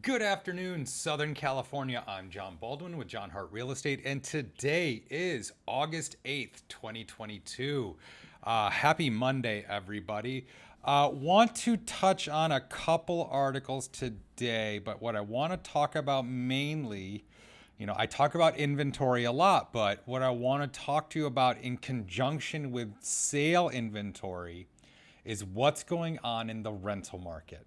Good afternoon, Southern California. I'm John Baldwin with John Hart Real Estate, and today is August 8th, 2022. Happy Monday, everybody. Want to touch on a couple articles today, but what I want to talk about mainly, I talk about inventory a lot, but what I want to talk to you about in conjunction with sale inventory is what's going on in the rental market.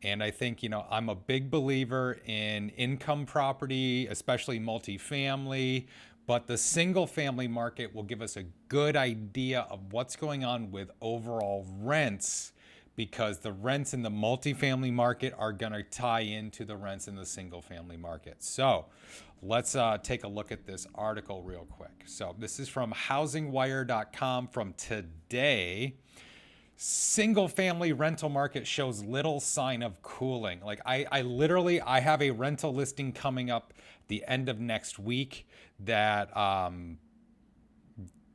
And I think, I'm a big believer in income property, especially multifamily, but the single family market will give us a good idea of what's going on with overall rents because the rents in the multifamily market are going to tie into the rents in the single family market. So let's take a look at this article real quick. So this is from housingwire.com from today. Single family rental market shows little sign of cooling. Like I have a rental listing coming up the end of next week that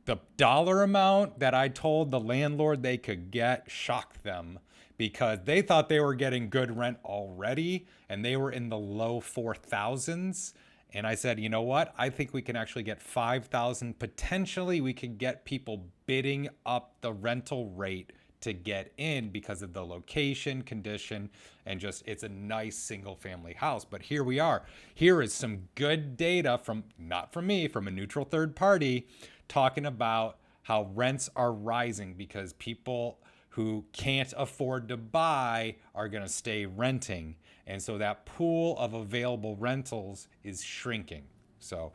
the dollar amount that I told the landlord they could get shocked them because they thought they were getting good rent already and they were in the low 4,000s. And I said, you know what? I think we can actually get 5,000. Potentially, we could get people bidding up the rental rate to get in because of the location, condition, and just it's a nice single family house. But here we are. Here is some good data from, not from me, from a neutral third party talking about how rents are rising because people who can't afford to buy are going to stay renting. And so that pool of available rentals is shrinking. So,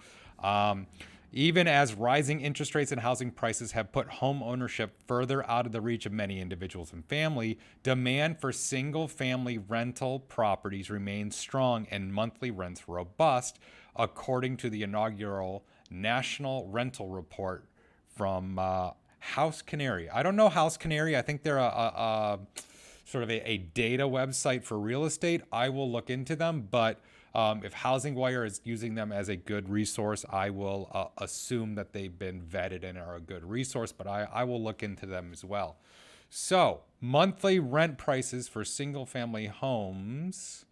even as rising interest rates and housing prices have put home ownership further out of the reach of many individuals and family, demand for single family rental properties remains strong and monthly rents robust, according to the inaugural National Rental Report from House Canary. I don't know House Canary. I think they're a sort of a data website for real estate. I will look into them, but if Housing Wire is using them as a good resource, I will assume that they've been vetted and are a good resource, but I will look into them as well. So, monthly rent prices for single family homes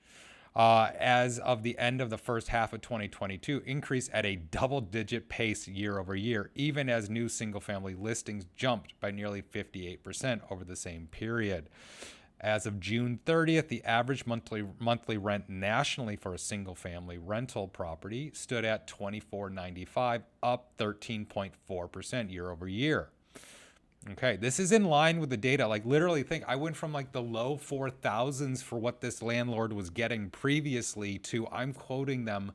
as of the end of the first half of 2022 increased at a double-digit pace year over year, even as new single-family listings jumped by nearly 58% over the same period. As of June 30th, the average monthly rent nationally for a single-family rental property stood at $24.95, up 13.4% year over year. Okay, this is in line with the data. Like literally think I went from like the low 4,000s for what this landlord was getting previously to I'm quoting them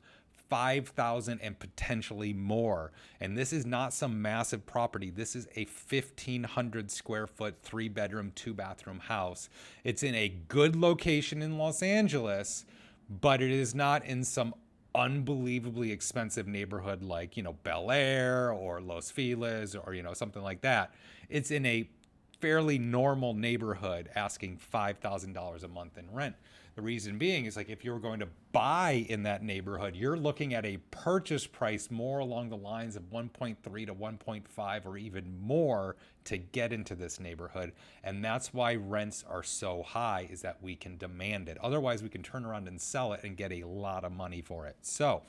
5,000 and potentially more. And this is not some massive property. This is a 1,500 square foot, 3-bedroom, 2-bathroom house. It's in a good location in Los Angeles, but it is not in some unbelievably expensive neighborhood like, Bel Air or Los Feliz or, something like that. It's in a fairly normal neighborhood asking $5,000 a month in rent. The reason being is like if you're going to buy in that neighborhood, you're looking at a purchase price more along the lines of 1.3 to 1.5 or even more to get into this neighborhood. And that's why rents are so high is that we can demand it. Otherwise, we can turn around and sell it and get a lot of money for it. So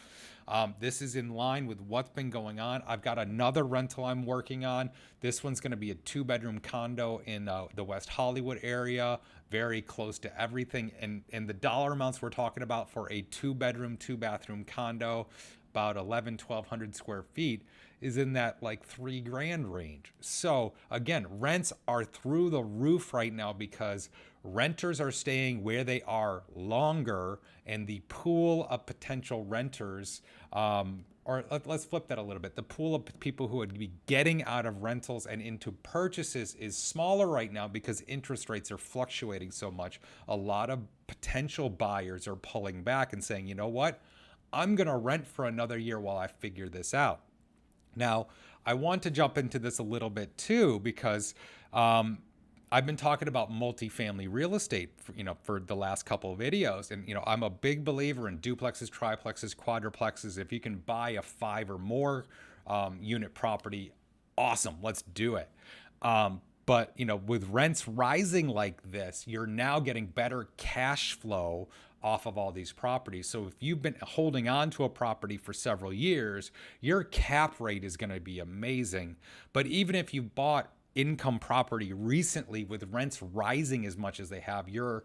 this is in line with what's been going on. I've got another rental I'm working on. This one's going to be a 2-bedroom condo in the West Hollywood area, very close to everything. And the dollar amounts we're talking about for a 2-bedroom, 2-bathroom condo, about 1,100 square feet, is in that like $3,000 range. So again, rents are through the roof right now because renters are staying where they are longer, and the pool of potential renters, or let's flip that a little bit. The pool of people who would be getting out of rentals and into purchases is smaller right now because interest rates are fluctuating so much. A lot of potential buyers are pulling back and saying, you know what? I'm going to rent for another year while I figure this out. Now, I want to jump into this a little bit too because I've been talking about multifamily real estate for the last couple of videos. And, I'm a big believer in duplexes, triplexes, quadruplexes. If you can buy a 5 or more unit property, awesome, let's do it. But with rents rising like this, you're now getting better cash flow off of all these properties. So if you've been holding on to a property for several years, your cap rate is going to be amazing. But even if you bought income property recently with rents rising as much as they have, your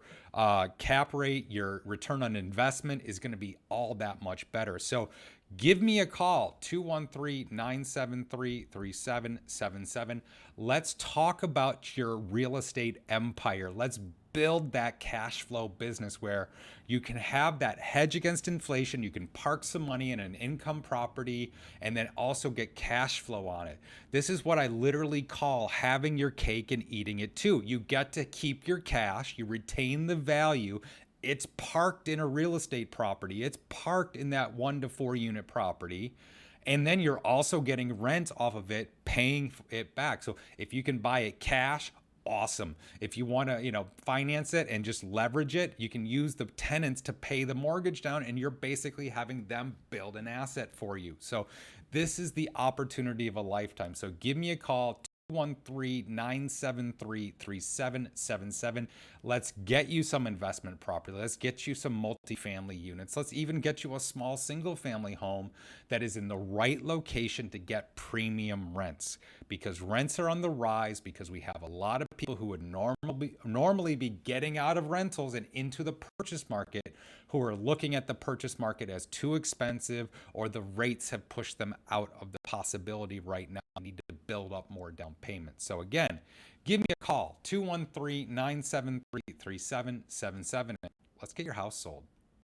cap rate, your return on investment is going to be all that much better. So give me a call, 213-973-3777. Let's talk about your real estate empire. Let's build that cash flow business where you can have that hedge against inflation. You can park some money in an income property and then also get cash flow on it. This is what I literally call having your cake and eating it too. You get to keep your cash, you retain the value. It's parked in a real estate property. It's parked in that 1 to 4 unit property. And then you're also getting rent off of it, paying it back. So if you can buy it cash, awesome. If you want to, finance it and just leverage it, you can use the tenants to pay the mortgage down, and you're basically having them build an asset for you. So this is the opportunity of a lifetime. So give me a call, 213-973-3777. Let's get you some investment property. Let's get you some multifamily units. Let's even get you a small single family home that is in the right location to get premium rents, because rents are on the rise, because we have a lot of people who would normally be getting out of rentals and into the purchase market, who are looking at the purchase market as too expensive, or the rates have pushed them out of the possibility right now. I need to build up more down payments. So again, give me a call, 213-973-3777. Let's get your house sold.